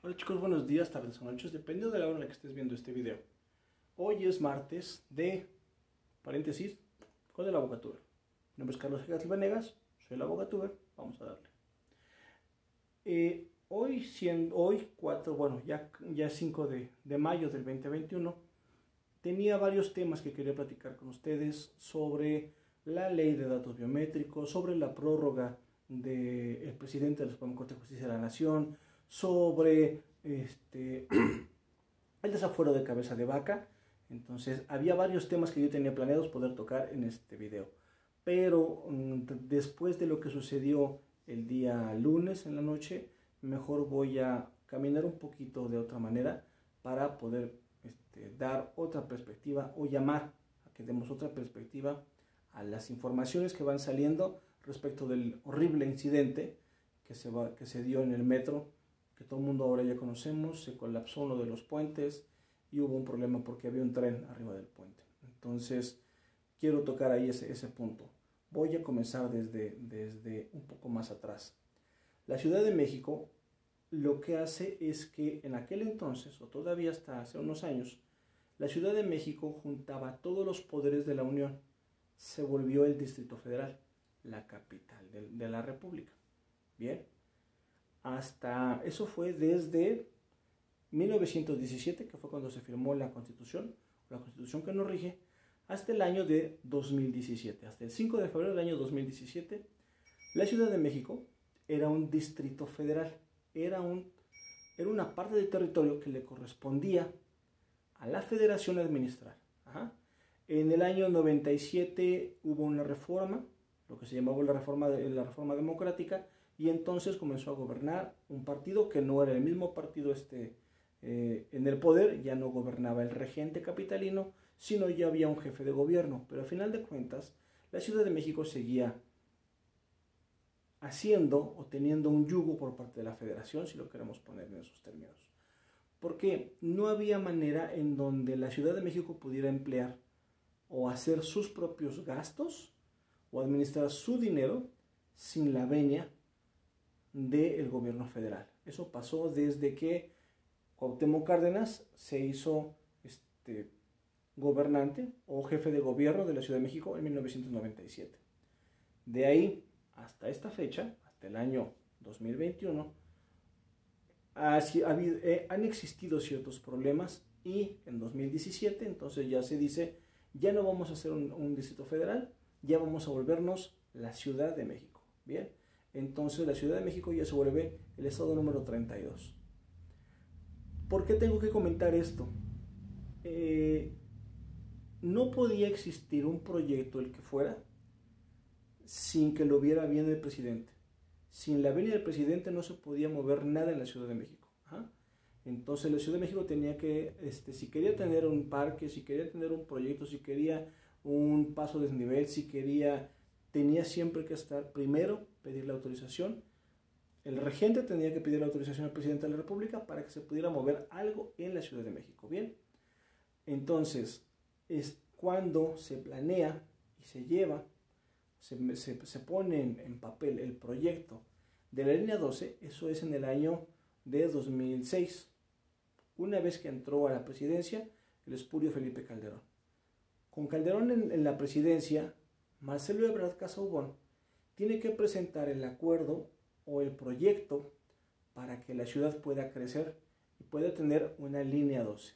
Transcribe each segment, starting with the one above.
Hola chicos, buenos días, tardes o noches, dependiendo de la hora en la que estés viendo este video. Hoy es martes de, paréntesis, con el Abogatuber. Mi nombre es Carlos Egas Venegas, soy el Abogatuber, vamos a darle. Hoy 4, bueno, ya 5 de mayo del 2021, tenía varios temas que quería platicar con ustedes sobre la ley de datos biométricos, sobre la prórroga del presidente de la Suprema Corte de Justicia de la Nación, sobre el desafuero de cabeza de vaca. Entonces había varios temas que yo tenía planeados poder tocar en este video, pero después de lo que sucedió el día lunes en la noche, mejor voy a caminar un poquito de otra manera para poder dar otra perspectiva o llamar a que demos otra perspectiva a las informaciones que van saliendo respecto del horrible incidente que se dio en el metro, que todo el mundo ahora ya conocemos. Se colapsó uno de los puentes y hubo un problema porque había un tren arriba del puente. Entonces quiero tocar ahí ese punto. Voy a comenzar desde un poco más atrás. La Ciudad de México lo que hace es que en aquel entonces, o todavía hasta hace unos años, la Ciudad de México juntaba todos los poderes de la Unión. Se volvió el Distrito Federal, la capital de la República. Bien, hasta eso fue desde 1917, que fue cuando se firmó la Constitución que nos rige, hasta el año de 2017, hasta el 5 de febrero del año 2017, la Ciudad de México era un distrito federal, era una parte del territorio que le correspondía a la federación administrar. En el año 97 hubo una reforma, lo que se llamaba la reforma democrática, y entonces comenzó a gobernar un partido que no era el mismo partido en el poder. Ya no gobernaba el regente capitalino, sino ya había un jefe de gobierno. Pero al final de cuentas, la Ciudad de México seguía haciendo o teniendo un yugo por parte de la federación, si lo queremos poner en esos términos. Porque no había manera en donde la Ciudad de México pudiera emplear o hacer sus propios gastos o administrar su dinero sin la venia del gobierno federal. Eso pasó desde que Cuauhtémoc Cárdenas se hizo gobernante o jefe de gobierno de la Ciudad de México en 1997. De ahí hasta esta fecha, hasta el año 2021, han existido ciertos problemas, y en 2017 entonces ya se dice, ya no vamos a hacer un distrito federal, ya vamos a volvernos la Ciudad de México. Bien, entonces la Ciudad de México ya se vuelve el estado número 32. ¿Por qué tengo que comentar esto? No podía existir un proyecto, el que fuera, sin que lo viera bien el presidente. Sin la venia del presidente no se podía mover nada en la Ciudad de México. Entonces la Ciudad de México tenía que, si quería tener un parque, si quería tener un proyecto, si quería un paso de desnivel, tenía siempre que estar primero, pedir la autorización. El regente tenía que pedir la autorización al presidente de la República para que se pudiera mover algo en la Ciudad de México. Bien, entonces es cuando se planea y se lleva, se pone en papel el proyecto de la línea 12. Eso es en el año de 2006, una vez que entró a la presidencia el espurio Felipe Calderón. Con Calderón en la presidencia, Marcelo Ebrard Casaubon tiene que presentar el acuerdo o el proyecto para que la ciudad pueda crecer y pueda tener una línea 12.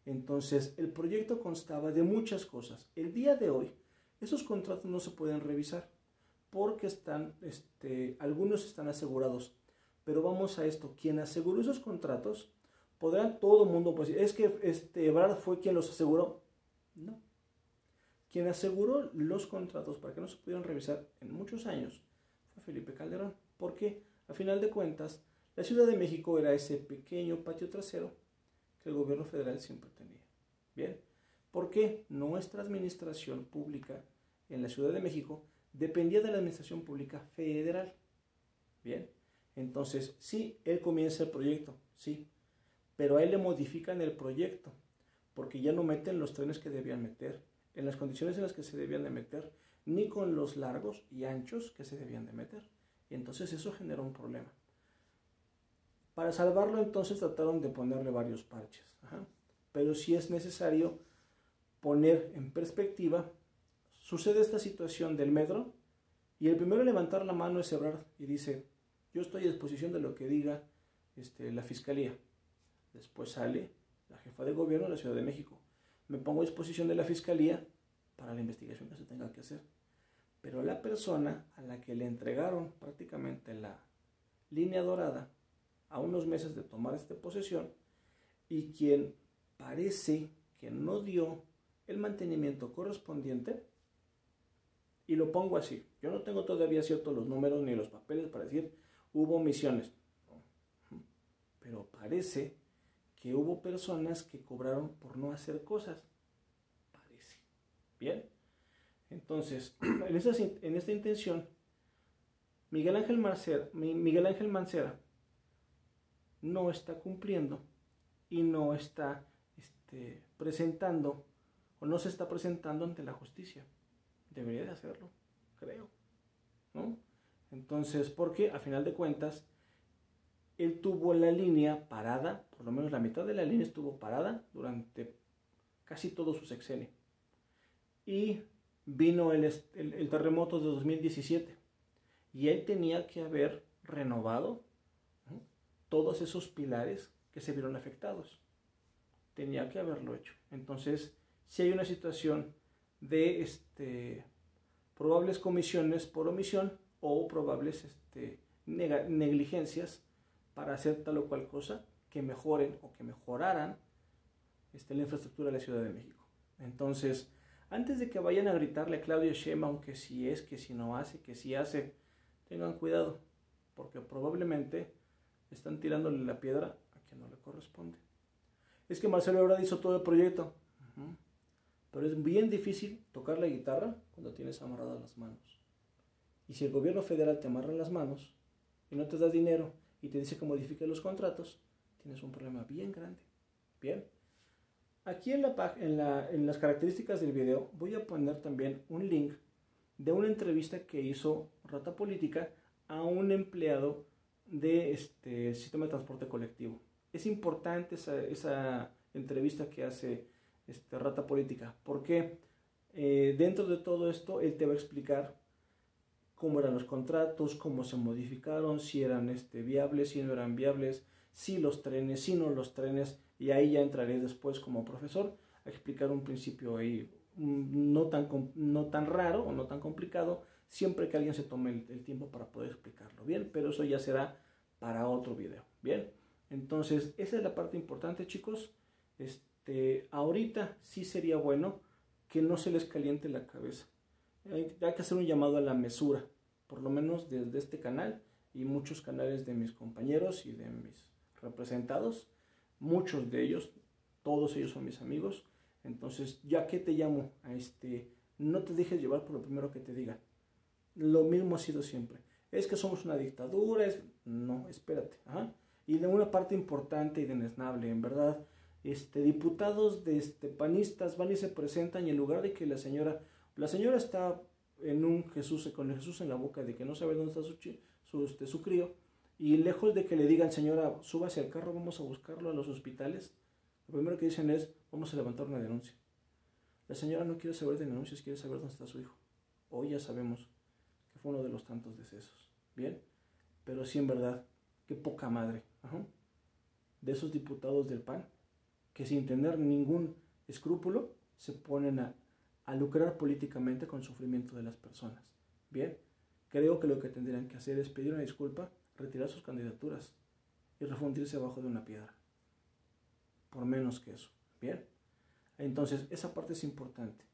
Entonces el proyecto constaba de muchas cosas. El día de hoy esos contratos no se pueden revisar porque algunos están asegurados. Pero vamos a esto: quien aseguró esos contratos, podrá todo el mundo decir, es que Ebrard fue quien los aseguró. No. Quien aseguró los contratos para que no se pudieran revisar en muchos años fue Felipe Calderón. Porque a final de cuentas, la Ciudad de México era ese pequeño patio trasero que el gobierno federal siempre tenía. Bien, porque nuestra administración pública en la Ciudad de México dependía de la administración pública federal. Bien, entonces sí, él comienza el proyecto, sí, pero a él le modifican el proyecto porque ya no meten los trenes que debían meter, en las condiciones en las que se debían de meter, ni con los largos y anchos que se debían de meter. Y entonces eso genera un problema. Para salvarlo entonces trataron de ponerle varios parches. Ajá. Pero sí es necesario poner en perspectiva, sucede esta situación del metro y el primero en levantar la mano es Ebrard y dice, yo estoy a disposición de lo que diga la fiscalía. Después sale la jefa de gobierno de la Ciudad de México. Me pongo a disposición de la fiscalía para la investigación que se tenga que hacer. Pero la persona a la que le entregaron prácticamente la línea dorada a unos meses de tomar esta posesión y quien parece que no dio el mantenimiento correspondiente, y lo pongo así, yo no tengo todavía ciertos los números ni los papeles para decir hubo omisiones, pero parece que hubo personas que cobraron por no hacer cosas, parece, bien. Entonces, en esta intención, Miguel Ángel Mancera no está cumpliendo y no está presentando o no se está presentando ante la justicia. Debería de hacerlo, creo, ¿no? Entonces, porque a final de cuentas, él tuvo la línea parada, por lo menos la mitad de la línea estuvo parada durante casi todo su sexenio. Y vino el terremoto de 2017 y él tenía que haber renovado, ¿no?, todos esos pilares que se vieron afectados. Tenía que haberlo hecho. Entonces, si hay una situación de probables comisiones por omisión o probables negligencias para hacer tal o cual cosa que mejoren o que mejoraran la infraestructura de la Ciudad de México. Entonces, antes de que vayan a gritarle a Claudia Sheinbaum que si es, que si no hace, que si hace, tengan cuidado, porque probablemente están tirándole la piedra a quien no le corresponde. Es que Marcelo Ebrard hizo todo el proyecto, pero es bien difícil tocar la guitarra cuando tienes amarradas las manos. Y si el gobierno federal te amarra las manos y no te da dinero y te dice que modifique los contratos, tienes un problema bien grande. Bien. Aquí en las características del video voy a poner también un link de una entrevista que hizo Rata Política a un empleado de sistema de transporte colectivo. Es importante esa entrevista que hace Rata Política, porque dentro de todo esto él te va a explicar cómo eran los contratos, cómo se modificaron, si eran viables, si no eran viables, si los trenes, si no los trenes, y ahí ya entraré después como profesor a explicar un principio ahí no tan raro o no tan complicado, siempre que alguien se tome el tiempo para poder explicarlo, bien, pero eso ya será para otro video, bien. Entonces, esa es la parte importante, chicos. Ahorita sí sería bueno que no se les caliente la cabeza. Hay que hacer un llamado a la mesura, por lo menos desde este canal y muchos canales de mis compañeros y de mis representados, muchos de ellos, todos ellos son mis amigos. Entonces, ya que te llamo a no te dejes llevar por lo primero que te digan. Lo mismo ha sido siempre. Es que somos una dictadura, no, espérate. Ajá. Y de una parte importante y denesnable, en verdad, diputados panistas van y se presentan y en lugar de que la señora está en un Jesús, con el Jesús en la boca, de que no sabe dónde está su crío, y lejos de que le digan, señora, súbase al carro, vamos a buscarlo a los hospitales, lo primero que dicen es, vamos a levantar una denuncia. La señora no quiere saber de denuncias, quiere saber dónde está su hijo. Hoy ya sabemos que fue uno de los tantos decesos, ¿bien? Pero sí, en verdad, qué poca madre, de esos diputados del PAN, que sin tener ningún escrúpulo, se ponen a lucrar políticamente con el sufrimiento de las personas. Bien, creo que lo que tendrían que hacer es pedir una disculpa, retirar sus candidaturas y refundirse abajo de una piedra. Por menos que eso. Bien, entonces esa parte es importante.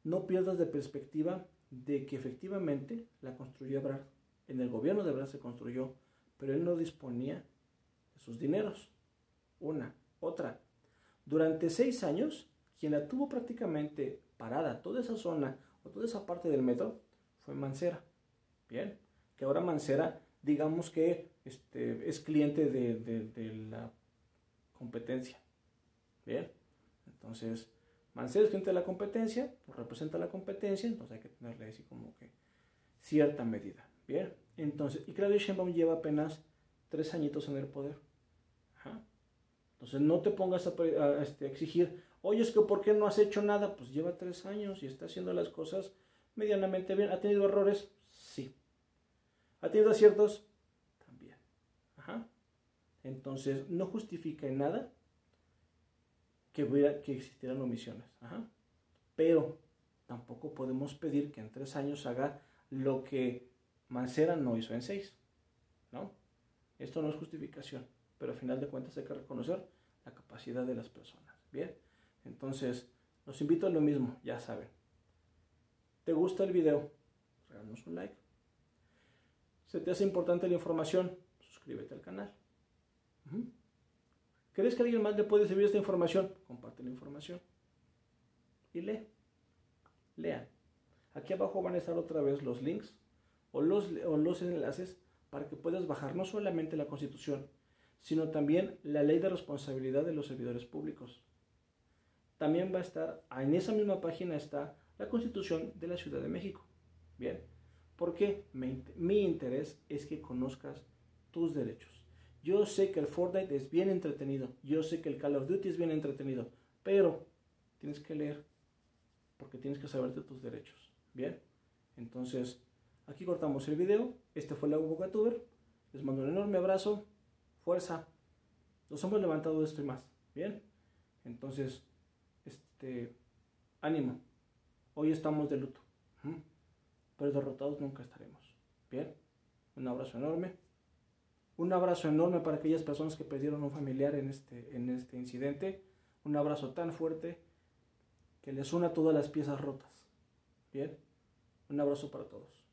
No pierdas de perspectiva de que efectivamente la construyó Ebrard. En el gobierno de Ebrard se construyó, pero él no disponía de sus dineros. Otra. Durante 6 años, quien la tuvo prácticamente parada, toda esa zona o toda esa parte del metro, fue Mancera. Bien, que ahora Mancera, digamos que es cliente de la competencia. Bien, entonces Mancera es cliente de la competencia, pues representa la competencia, entonces hay que tenerle así como que cierta medida. Bien, entonces, y Claudia Sheinbaum lleva apenas 3 añitos en el poder. Ajá. Entonces no te pongas a exigir, oye, es que ¿por qué no has hecho nada? Pues lleva 3 años y está haciendo las cosas medianamente bien. ¿Ha tenido errores? Sí. ¿Ha tenido aciertos? También. Ajá. Entonces no justifica en nada que existieran omisiones. Ajá. Pero tampoco podemos pedir que en 3 años haga lo que Mancera no hizo en 6, ¿no? Esto no es justificación, pero al final de cuentas hay que reconocer la capacidad de las personas. Bien, entonces los invito a lo mismo, ya saben. ¿Te gusta el video? Regálanos un like. ¿Se te hace importante la información? Suscríbete al canal. ¿Crees que a alguien más le puede servir esta información? Comparte la información. Y lean. Aquí abajo van a estar otra vez los links o los enlaces para que puedas bajar no solamente la Constitución, sino también la Ley de Responsabilidad de los Servidores Públicos. También va a estar, en esa misma página está la Constitución de la Ciudad de México. Bien, porque mi interés es que conozcas tus derechos. Yo sé que el Fortnite es bien entretenido, yo sé que el Call of Duty es bien entretenido, pero tienes que leer porque tienes que saber de tus derechos. Bien, entonces aquí cortamos el video. Este fue el Bocatuber. Les mando un enorme abrazo, fuerza. Nos hemos levantado de esto y más. Bien, entonces ánimo. Hoy estamos de luto, pero derrotados nunca estaremos. Bien, un abrazo enorme. Un abrazo enorme para aquellas personas que perdieron un familiar en este incidente. Un abrazo tan fuerte que les una todas las piezas rotas. Bien, un abrazo para todos.